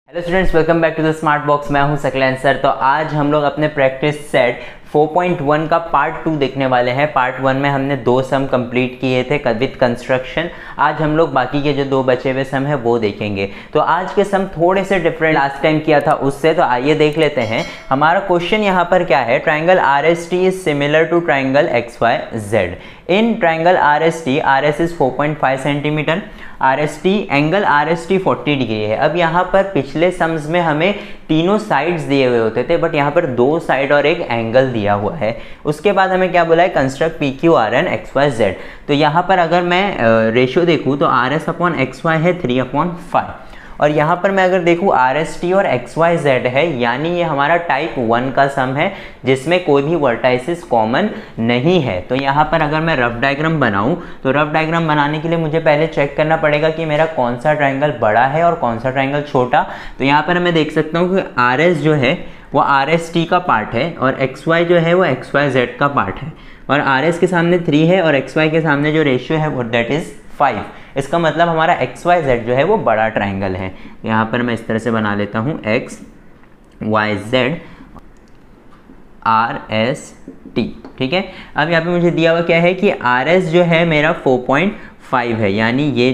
Hello students, welcome back to the smart box. मैं हूं Saqlain sir. तो आज हम लोग अपने प्रैक्टिस सेट 4.1 का पार्ट 2 देखने वाले हैं। पार्ट 1 में हमने 2 सम कंप्लीट किए थे विद कंस्ट्रक्शन। आज हम लोग बाकी के जो 2 बचे हुए सम है वो देखेंगे। तो आज के सम थोड़े से डिफरेंट लास्ट टाइम किया था उससे, तो आइए देख लेते हैं। हमारा क्वेश्चन यहाँ पर क्या है, triangle RST is similar to triangle XYZ। In triangle RST, RS is 4.5 centimetre, angle RST 40 degree है। अब यहाँ पर पिछले सम्स में हमें तीनों साइड्स दिए हुए होते थे, बट यहाँ पर 2 साइड और एक एंगल दिया हुआ है। उसके बाद हमें क्या बोला है, कंस्ट्रक्ट PQRN XYZ। तो यहाँ पर अगर मैं रेशियो देखूँ तो RS/XY है 3/5, और यहाँ पर मैं अगर देखूँ RST और XYZ है, यानी ये हमारा टाइप 1 का सम है जिसमें कोई भी वर्टाइसिस कॉमन नहीं है। तो यहाँ पर अगर मैं रफ डायग्राम बनाऊँ तो रफ डायग्राम बनाने के लिए मुझे पहले चेक करना पड़ेगा कि मेरा कौन सा ट्राइंगल बड़ा है और कौन सा ट्राइंगल छोटा। तो यहाँ पर मैं देख सकता हूँ कि RS जो है वो RST का पार्ट है और XY जो है वो XYZ का पार्ट है, और RS के सामने 3 है और XY के सामने जो रेशियो है वो दैट इज़ 5। इसका मतलब हमारा XYZ जो है वो बड़ा ट्राइंगल है। यहाँ पर मैं इस तरह से बना लेता हूँ XYZ RST, ठीक है। अब यहाँ पे मुझे दिया हुआ क्या है कि RS जो है मेरा 4.5 है, यानी ये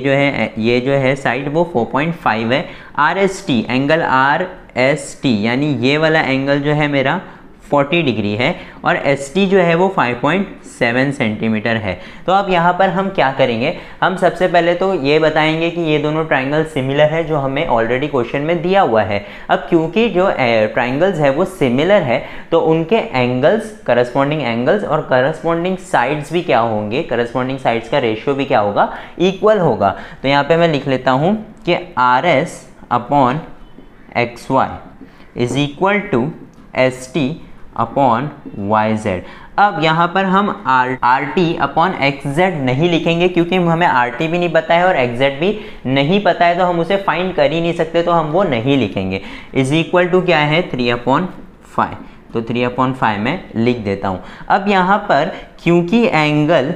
जो है साइड वो 4.5 है। RST एंगल RST यानी ये वाला एंगल जो है मेरा 40 डिग्री है, और ST जो है वो 5.7 सेंटीमीटर है। तो अब यहाँ पर हम क्या करेंगे, हम सबसे पहले तो ये बताएंगे कि ये दोनों ट्राइंगल सिमिलर है जो हमें ऑलरेडी क्वेश्चन में दिया हुआ है। अब क्योंकि जो ट्राइंगल्स है वो सिमिलर है तो उनके एंगल्स, करस्पॉन्डिंग एंगल्स और करस्पॉन्डिंग साइड्स भी क्या होंगे, करस्पॉन्डिंग साइड्स का रेशियो भी क्या होगा, इक्वल होगा। तो यहाँ पे मैं लिख लेता हूँ कि RS/XY is equal to ST/YZ। अब यहाँ पर हम RT/XZ नहीं लिखेंगे क्योंकि हमें RT भी नहीं पता है और XZ भी नहीं पता है, तो हम उसे फाइंड कर ही नहीं सकते, तो हम वो नहीं लिखेंगे। इज इक्वल टू क्या है, 3/5। तो 3/5 में लिख देता हूँ। अब यहाँ पर क्योंकि एंगल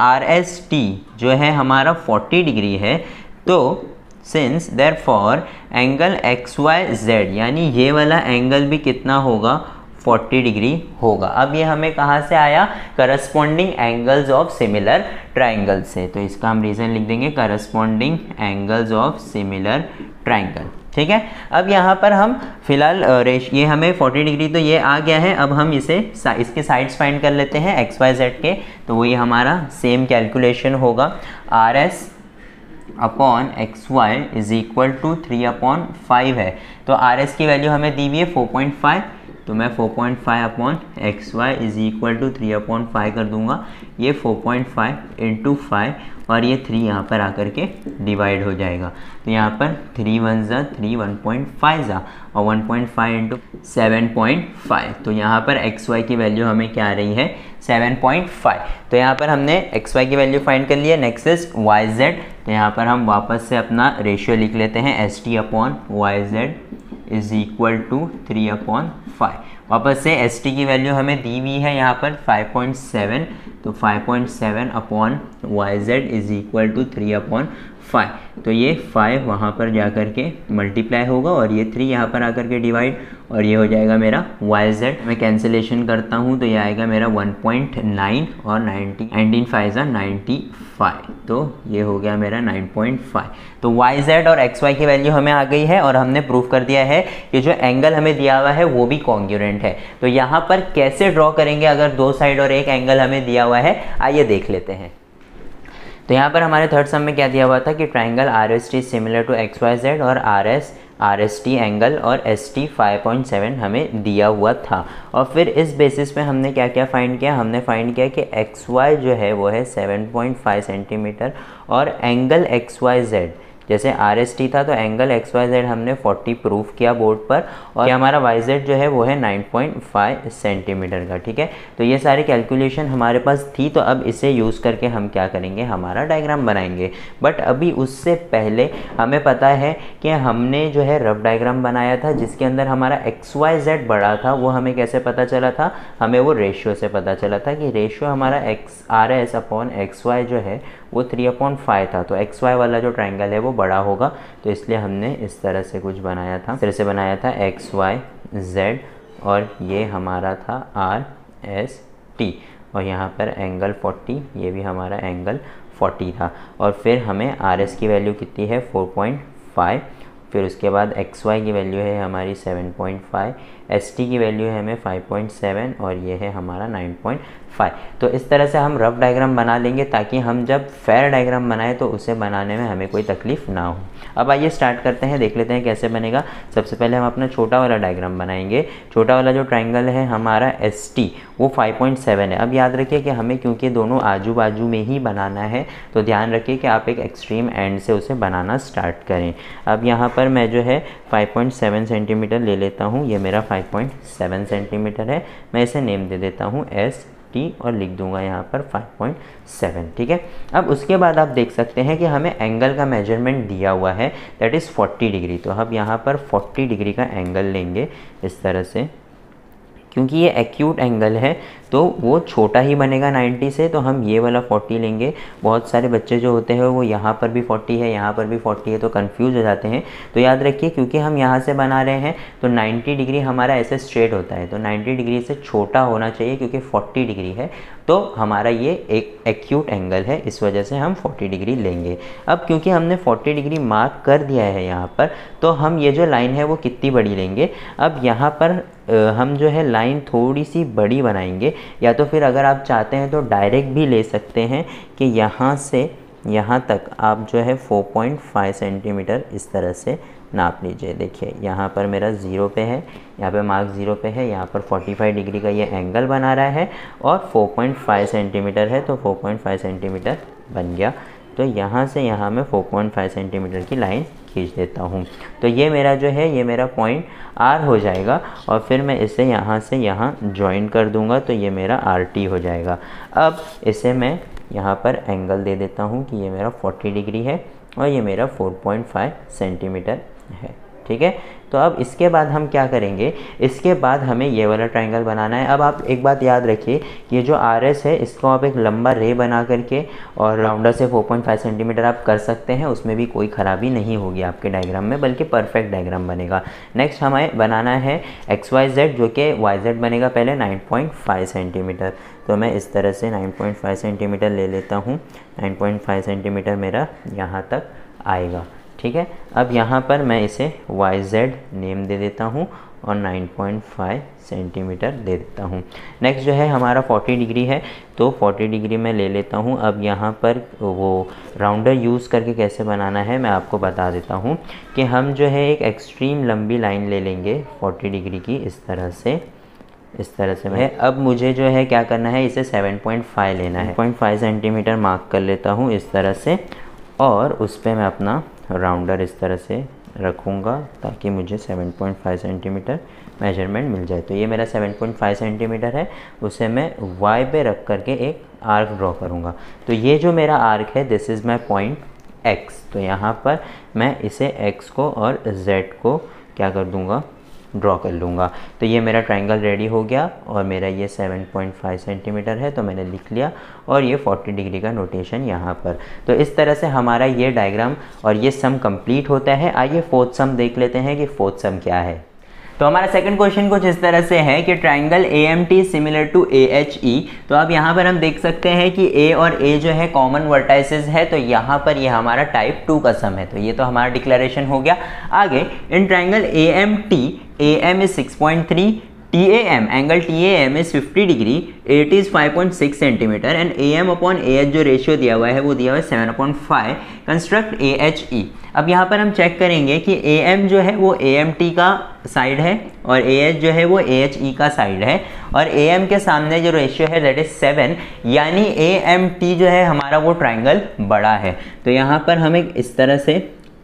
RST जो है हमारा 40 डिग्री है, तो सिंस देयरफॉर एंगल XYZ यानी ये वाला एंगल भी कितना होगा, 40 डिग्री होगा। अब ये हमें कहाँ से आया, corresponding angles of similar triangle से। तो इसका हम रीजन लिख देंगे, corresponding angles of similar triangle, ठीक है। अब यहाँ पर हम फिलहाल ये हमें 40 डिग्री तो ये आ गया है। अब हम इसके साइड्स फाइंड कर लेते हैं XYZ के। तो वही हमारा सेम कैलकुलेशन होगा, RS/XY इज इक्वल टू 3/5 है। तो RS की वैल्यू हमें दी हुई है 4.5, तो मैं 4.5/XY इज इक्वल टू 3/5 कर दूंगा। ये 4.5 इंटू 5 और ये 3 यहाँ पर आकर के डिवाइड हो जाएगा। तो यहाँ पर 3 1 ज़ा 3, 1.5 ज़ा, और 1.5 इंटू 7.5। तो यहाँ पर XY की वैल्यू हमें क्या आ रही है, 7.5। तो यहाँ पर हमने XY की वैल्यू फाइंड कर ली है। Next is YZ। तो यहाँ पर हम वापस से अपना रेशियो लिख लेते हैं, ST/YZ इज इक्वल टू 3/5। वापस से ST की वैल्यू हमें दी हुई है यहाँ पर 5.7, तो 5.7/YZ इज इक्वल टू 3/5। तो ये 5 वहाँ पर जा कर के मल्टीप्लाई होगा और ये 3 यहाँ पर आकर के डिवाइड, और ये हो जाएगा मेरा YZ। मैं कैंसिलेशन करता हूँ तो ये आएगा मेरा 1.9 और 90, 19 5 95। तो ये हो गया मेरा 9.5। तो YZ और XY की वैल्यू हमें आ गई है, और हमने प्रूफ कर दिया है कि जो एंगल हमें दिया हुआ है वो भी कॉन्ग्रुएंट है। तो यहाँ पर कैसे ड्रॉ करेंगे अगर 2 साइड और एक एंगल हमें दिया हुआ है, आइए देख लेते हैं। तो यहाँ पर हमारे थर्ड सम में क्या दिया हुआ था कि triangle RST similar to XYZ, और RST एंगल और ST 5.7 हमें दिया हुआ था। और फिर इस बेसिस पे हमने क्या क्या फाइंड किया, हमने फाइंड किया कि XY जो है वो है 7.5 सेंटीमीटर, और एंगल XYZ जैसे RST था तो एंगल XYZ हमने 40 प्रूफ किया बोर्ड पर, और हमारा YZ जो है वो है 9.5 सेंटीमीटर का, ठीक है। तो ये सारी कैलकुलेशन हमारे पास थी, तो अब इसे यूज़ करके हम क्या करेंगे, हमारा डायग्राम बनाएंगे। बट अभी उससे पहले हमें पता है कि हमने जो है रफ डायग्राम बनाया था जिसके अंदर हमारा XYZ बड़ा था। वो हमें कैसे पता चला था, हमें वो रेशियो से पता चला था कि रेशियो हमारा RS/XY जो है वो 3/5 था, तो एक्स वाई वाला जो ट्राइंगल है वो बड़ा होगा, तो इसलिए हमने इस तरह से कुछ बनाया था, इस तरह से बनाया था एक्स वाई जेड, और ये हमारा था आर एस टी, और यहाँ पर एंगल 40, ये भी हमारा एंगल 40 था। और फिर हमें आर एस की वैल्यू कितनी है 4.5, फिर उसके बाद एक्स वाई की वैल्यू है हमारी 7.5, एस टी की वैल्यू है हमें 5.7, और ये है हमारा 9.5। तो इस तरह से हम रफ डायग्राम बना लेंगे ताकि हम जब फेयर डायग्राम बनाएं तो उसे बनाने में हमें कोई तकलीफ ना हो। अब आइए स्टार्ट करते हैं, देख लेते हैं कैसे बनेगा। सबसे पहले हम अपना छोटा वाला डायग्राम बनाएंगे। छोटा वाला जो ट्राइंगल है हमारा एस टी वो 5.7 है। अब याद रखिए कि हमें क्योंकि दोनों आजू बाजू में ही बनाना है, तो ध्यान रखिए कि आप एक एक्सट्रीम एंड से उसे बनाना स्टार्ट करें। अब यहाँ पर मैं जो है 5.7 सेंटीमीटर ले लेता हूँ, ये मेरा 5.7 सेंटीमीटर है। मैं इसे नेम दे देता हूँ एस टी और लिख दूंगा यहाँ पर 5.7, ठीक है। अब उसके बाद आप देख सकते हैं कि हमें एंगल का मेजरमेंट दिया हुआ है, दैट इज़ 40 डिग्री। तो हम यहाँ पर 40 डिग्री का एंगल लेंगे इस तरह से, क्योंकि ये एक्यूट एंगल है तो वो छोटा ही बनेगा 90 से, तो हम ये वाला 40 लेंगे। बहुत सारे बच्चे जो होते हैं वो यहाँ पर भी 40 है, यहाँ पर भी 40 है, तो कंफ्यूज हो जाते हैं। तो याद रखिए क्योंकि हम यहाँ से बना रहे हैं तो 90 डिग्री हमारा ऐसे स्ट्रेट होता है, तो 90 डिग्री से छोटा होना चाहिए, क्योंकि 40 डिग्री है तो हमारा ये एक एक्यूट एंगल है, इस वजह से हम 40 डिग्री लेंगे। अब क्योंकि हमने 40 डिग्री मार्क कर दिया है यहाँ पर, तो हम ये जो लाइन है वो कितनी बड़ी लेंगे। अब यहाँ पर हम जो है लाइन थोड़ी सी बड़ी बनाएंगे, या तो फिर अगर आप चाहते हैं तो डायरेक्ट भी ले सकते हैं कि यहाँ से यहाँ तक आप जो है 4.5 सेंटीमीटर इस तरह से नाप लीजिए। देखिए यहाँ पर मेरा 0 पे है, यहाँ पे मार्क 0 पे है, यहाँ पर 45 डिग्री का ये एंगल बना रहा है और 4.5 सेंटीमीटर है, तो 4.5 सेंटीमीटर बन गया। तो यहाँ से यहाँ मैं 4.5 सेंटीमीटर की लाइन खींच देता हूँ। तो ये मेरा जो है ये मेरा पॉइंट आर हो जाएगा, और फिर मैं इसे यहाँ से यहाँ ज्वाइन कर दूँगा, तो ये मेरा आर टी हो जाएगा। अब इसे मैं यहाँ पर एंगल दे देता हूँ कि ये मेरा 40 डिग्री है और ये मेरा 4.5 सेंटीमीटर है, ठीक है। तो अब इसके बाद हम क्या करेंगे, इसके बाद हमें ये वाला ट्रायंगल बनाना है। अब आप एक बात याद रखिए, ये जो आर एस है इसको आप एक लंबा रे बना करके और राउंडर से 4.5 सेंटीमीटर आप कर सकते हैं, उसमें भी कोई ख़राबी नहीं होगी आपके डायग्राम में, बल्कि परफेक्ट डायग्राम बनेगा। नेक्स्ट हमें बनाना है एक्स वाई जेड, जो कि वाई जेड बनेगा पहले 9.5 सेंटीमीटर। तो मैं इस तरह से 9.5 सेंटीमीटर ले लेता हूँ, 9.5 सेंटीमीटर मेरा यहाँ तक आएगा, ठीक है। अब यहाँ पर मैं इसे YZ नेम दे देता हूँ और 9.5 सेंटीमीटर दे देता हूँ। नेक्स्ट जो है हमारा 40 डिग्री है, तो 40 डिग्री मैं ले लेता हूँ। अब यहाँ पर वो राउंडर यूज़ करके कैसे बनाना है मैं आपको बता देता हूँ कि हम जो है एक एक्सट्रीम लंबी लाइन ले लेंगे 40 डिग्री की, इस तरह से मैं अब मुझे जो है क्या करना है, इसे 7.5 लेना है। 7.5 सेंटीमीटर मार्क कर लेता हूँ इस तरह से, और उस पर मैं अपना राउंडर इस तरह से रखूँगा ताकि मुझे 7.5 सेंटीमीटर मेजरमेंट मिल जाए। तो ये मेरा 7.5 सेंटीमीटर है, उसे मैं y पे रख करके एक आर्क ड्रॉ करूँगा। तो ये जो मेरा आर्क है this is my point x। तो यहाँ पर मैं इसे x को और z को क्या कर दूँगा, ड्रॉ कर लूँगा। तो ये मेरा ट्रायंगल रेडी हो गया और मेरा ये 7.5 सेंटीमीटर है, तो मैंने लिख लिया, और ये 40 डिग्री का नोटेशन यहाँ पर। तो इस तरह से हमारा ये डायग्राम और ये सम कंप्लीट होता है। आइए फोर्थ सम देख लेते हैं कि फोर्थ सम क्या है। तो हमारा सेकंड क्वेश्चन कुछ इस तरह से है कि triangle AMT similar to AHE। तो अब यहाँ पर हम देख सकते हैं कि A और A जो है कॉमन वर्टाइसेस है, तो यहाँ पर ये हमारा टाइप 2 का सम है। तो ये तो हमारा डिक्लेरेशन हो गया। आगे in triangle AMT AM is 6.3, TAM angle TAM is 50 degree, AT is 5.6 centimetre and AM upon AH जो रेशियो दिया हुआ है वो दिया हुआ है 7/5। Construct AHE। अब यहाँ पर हम चेक करेंगे कि AM जो है वो AMT का साइड है और AH जो है वो AHE का साइड है, और AM के सामने जो रेशियो है दैट इज 7, यानी AMT जो है हमारा वो ट्राइंगल बड़ा है। तो यहाँ पर हम एक इस तरह से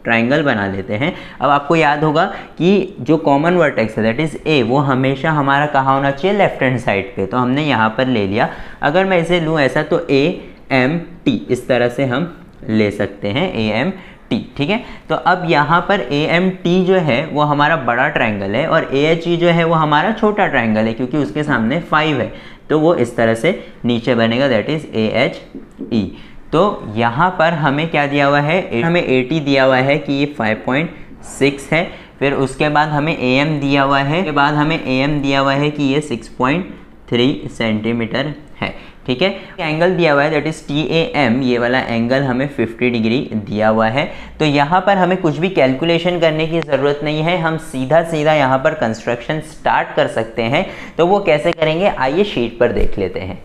ट्राइंगल बना लेते हैं। अब आपको याद होगा कि जो कॉमन वर्टेक्स है दैट इज A, वो हमेशा हमारा कहाँ होना चाहिए, लेफ्ट हैंड साइड पे। तो हमने यहाँ पर ले लिया। अगर मैं इसे लूँ ऐसा तो AMT इस तरह से हम ले सकते हैं, AMT, ठीक है। तो अब यहाँ पर AMT जो है वो हमारा बड़ा ट्राइंगल है और AHE जो है वो हमारा छोटा ट्राइंगल है, क्योंकि उसके सामने 5 है, तो वो इस तरह से नीचे बनेगा दैट इज AHE। तो यहाँ पर हमें क्या दिया हुआ है, हमें 80 दिया हुआ है कि ये 5.6 है। फिर उसके बाद हमें AM दिया हुआ है, उसके बाद हमें AM दिया हुआ है कि ये 6.3 सेंटीमीटर है। ठीक है, एंगल दिया हुआ है दैट इज TAM, ये वाला एंगल हमें 50 डिग्री दिया हुआ है। तो यहाँ पर हमें कुछ भी कैलकुलेशन करने की ज़रूरत नहीं है, हम सीधा सीधा यहाँ पर कंस्ट्रक्शन स्टार्ट कर सकते हैं। तो वो कैसे करेंगे, आइए शीट पर देख लेते हैं।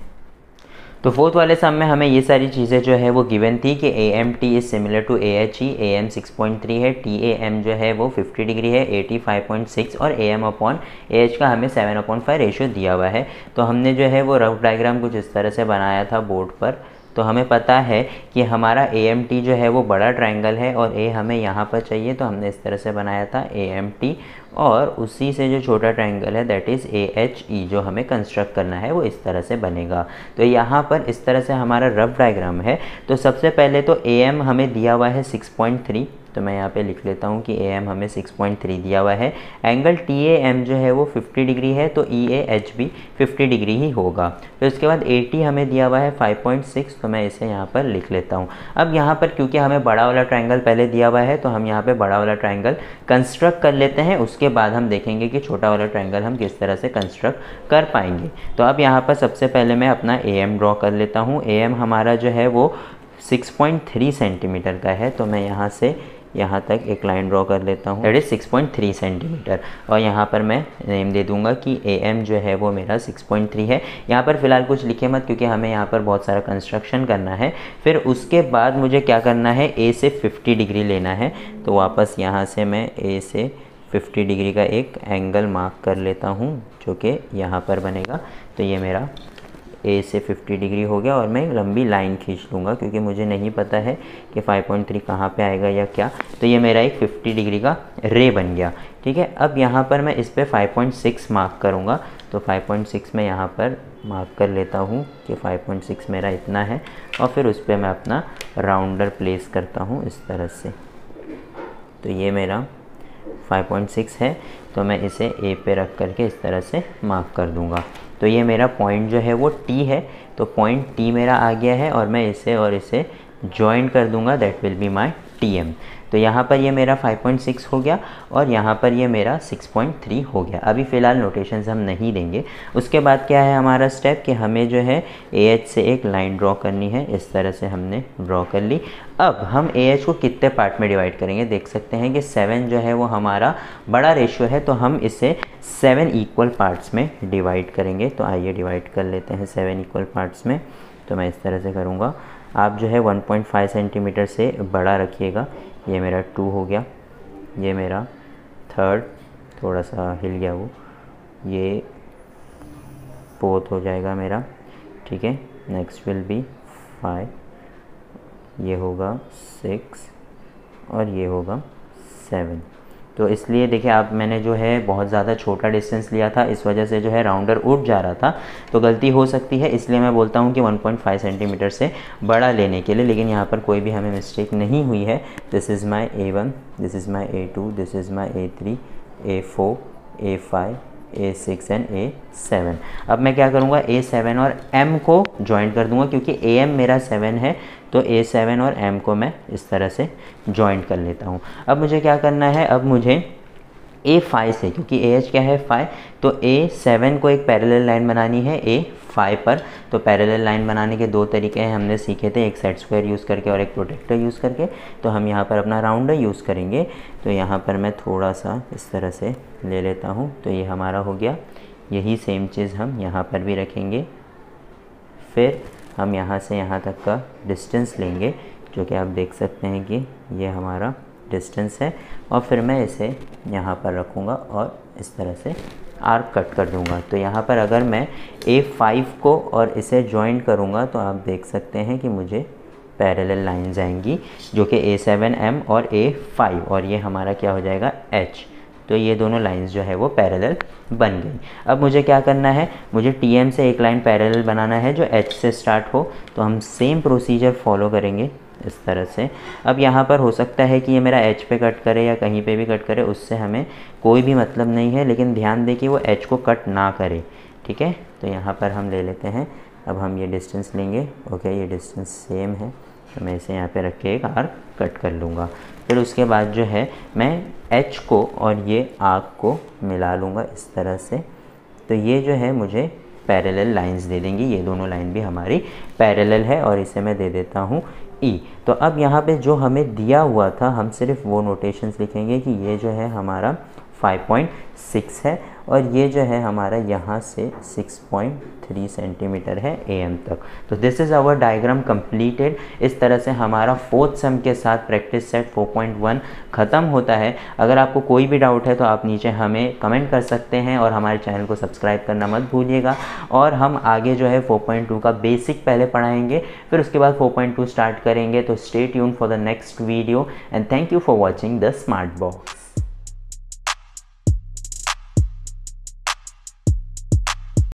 तो फोर्थ वाले सम में हमें ये सारी चीज़ें जो है वो गिवन थी कि AMT is similar to AHE, AM 6.3 है, TAM जो है वो 50 डिग्री है, AT 5.6 और AM अपॉन AH का हमें 7/5 रेशियो दिया हुआ है। तो हमने जो है वो रफ डायग्राम कुछ इस तरह से बनाया था बोर्ड पर। तो हमें पता है कि हमारा AMT जो है वो बड़ा ट्रायंगल है और A हमें यहाँ पर चाहिए, तो हमने इस तरह से बनाया था AMT, और उसी से जो छोटा ट्रायंगल है दैट इज़ AHE जो हमें कंस्ट्रक्ट करना है वो इस तरह से बनेगा। तो यहाँ पर इस तरह से हमारा रफ डायग्राम है। तो सबसे पहले तो AM हमें दिया हुआ है 6.3, तो मैं यहाँ पे लिख लेता हूँ कि AM हमें 6.3 दिया हुआ है। एंगल TAM जो है वो 50 डिग्री है, तो EAH भी 50 डिग्री ही होगा। फिर उसके बाद AT हमें दिया हुआ है 5.6, तो मैं इसे यहाँ पर लिख लेता हूँ। अब यहाँ पर क्योंकि हमें बड़ा वाला ट्रायंगल पहले दिया हुआ है, तो हम यहाँ पे बड़ा वाला ट्रायंगल कंस्ट्रक्ट कर लेते हैं, उसके बाद हम देखेंगे कि छोटा वाला ट्रायंगल हम किस तरह से कंस्ट्रक्ट कर पाएंगे। तो अब यहाँ पर सबसे पहले मैं अपना AM ड्रॉ कर लेता हूँ। AM हमारा जो है वो 6.3 सेंटीमीटर का है, तो मैं यहाँ से यहाँ तक एक लाइन ड्रॉ कर लेता हूँ दैट इज़ 6.3 सेंटीमीटर, और यहाँ पर मैं नेम दे दूँगा कि AM जो है वो मेरा 6.3 है। यहाँ पर फ़िलहाल कुछ लिखे मत, क्योंकि हमें यहाँ पर बहुत सारा कंस्ट्रक्शन करना है। फिर उसके बाद मुझे क्या करना है, A से 50 डिग्री लेना है। तो वापस यहाँ से मैं A से 50 डिग्री का एक एंगल मार्क कर लेता हूँ जो कि यहाँ पर बनेगा। तो ये मेरा A से 50 डिग्री हो गया, और मैं लंबी लाइन खींच लूँगा क्योंकि मुझे नहीं पता है कि 5.3 कहाँ पे आएगा या क्या। तो ये मेरा एक 50 डिग्री का रे बन गया। ठीक है, अब यहाँ पर मैं इस पर 5.6 मार्क करूँगा। तो 5.6 मैं यहाँ पर मार्क कर लेता हूँ कि 5.6 मेरा इतना है, और फिर उस पर मैं अपना राउंडर प्लेस करता हूँ इस तरह से। तो ये मेरा 5.6 है, तो मैं इसे A पे रख करके इस तरह से मार्क कर दूँगा। तो ये मेरा पॉइंट जो है वो T है, तो पॉइंट T मेरा आ गया है, और मैं इसे और इसे जॉइन कर दूँगा, that will be my TM। तो यहाँ पर ये मेरा 5.6 हो गया, और यहाँ पर ये मेरा 6.3 हो गया। अभी फ़िलहाल नोटेशंस हम नहीं देंगे। उसके बाद क्या है हमारा स्टेप कि हमें जो है AH से एक लाइन ड्रॉ करनी है। इस तरह से हमने ड्रॉ कर ली। अब हम AH को कितने पार्ट में डिवाइड करेंगे, देख सकते हैं कि 7 जो है वो हमारा बड़ा रेशियो है, तो हम इसे 7 इक्वल पार्ट्स में डिवाइड करेंगे। तो आइए डिवाइड कर लेते हैं 7 इक्वल पार्ट्स में। तो मैं इस तरह से करूँगा, आप जो है 1.5 सेंटीमीटर से बड़ा रखिएगा। ये मेरा 2 हो गया, ये मेरा 3rd, थोड़ा सा हिल गया वो, ये 4th हो जाएगा मेरा। ठीक है, नेक्स्ट विल बी 5, ये होगा 6, और ये होगा 7। तो इसलिए देखिए आप, मैंने जो है बहुत ज़्यादा छोटा डिस्टेंस लिया था, इस वजह से जो है राउंडर उठ जा रहा था, तो गलती हो सकती है। इसलिए मैं बोलता हूँ कि 1.5 सेंटीमीटर से बड़ा लेने के लिए, लेकिन यहाँ पर कोई भी हमें मिस्टेक नहीं हुई है। This is my A1, this is my A2, this is my A3, A4, A5, A6 and A7। अब मैं क्या करूँगा, A7 और M को जॉइन कर दूँगा, क्योंकि AM मेरा 7 है, तो A7 और M को मैं इस तरह से जॉइन कर लेता हूँ। अब मुझे क्या करना है, अब मुझे A5 से, क्योंकि AH क्या है 5, तो A7 को एक पैरेलल लाइन बनानी है A5 पर। तो पैरेलल लाइन बनाने के 2 तरीके हैं, हमने सीखे थे, एक सेट स्क्वायर यूज़ करके और एक प्रोटेक्टर यूज़ करके। तो हम यहाँ पर अपना राउंडर यूज़ करेंगे। तो यहाँ पर मैं थोड़ा सा इस तरह से ले लेता हूँ, तो ये हमारा हो गया। यही सेम चीज़ हम यहाँ पर भी रखेंगे। फिर हम यहाँ से यहाँ तक का डिस्टेंस लेंगे, जो कि आप देख सकते हैं कि ये हमारा डिस्टेंस है, और फिर मैं इसे यहाँ पर रखूँगा और इस तरह से आर्क कट कर दूँगा। तो यहाँ पर अगर मैं A5 को और इसे जॉइन करूँगा, तो आप देख सकते हैं कि मुझे पैरेलल लाइंस आएंगी, जो कि A7M और A5, और ये हमारा क्या हो जाएगा H। तो ये दोनों लाइंस जो है वो पैरेलल बन गई। अब मुझे क्या करना है, मुझे TM से एक लाइन पैरेलल बनाना है जो H से स्टार्ट हो। तो हम सेम प्रोसीजर फॉलो करेंगे इस तरह से। अब यहाँ पर हो सकता है कि ये मेरा H पे कट करे या कहीं पे भी कट करे, उससे हमें कोई भी मतलब नहीं है, लेकिन ध्यान दें कि वो H को कट ना करे। ठीक है, तो यहाँ पर हम ले लेते हैं। अब हम ये डिस्टेंस लेंगे। ओके, ये डिस्टेंस सेम है, तो मैं इसे यहाँ पे रख के एक आर्क कट कर लूँगा। फिर उसके बाद जो है मैं एच को और ये आर्क को मिला लूँगा इस तरह से। तो ये जो है मुझे पैरेलल लाइंस दे देंगी, ये दोनों लाइन भी हमारी पैरेलल है और इसे मैं दे देता हूँ ई। तो अब यहाँ पे जो हमें दिया हुआ था हम सिर्फ वो नोटेशंस लिखेंगे कि ये जो है हमारा 5.6 है और ये जो है हमारा यहाँ से 6.3 सेंटीमीटर है AM तक। तो this is our diagram completed. इस तरह से हमारा फोर्थ सम के साथ प्रैक्टिस सेट 4.1 ख़त्म होता है। अगर आपको कोई भी डाउट है तो आप नीचे हमें कमेंट कर सकते हैं और हमारे चैनल को सब्सक्राइब करना मत भूलिएगा। और हम आगे जो है 4.2 का बेसिक पहले पढ़ाएंगे, फिर उसके बाद 4.2 स्टार्ट करेंगे। तो stay tuned for the next video and thank you for watching the smart box.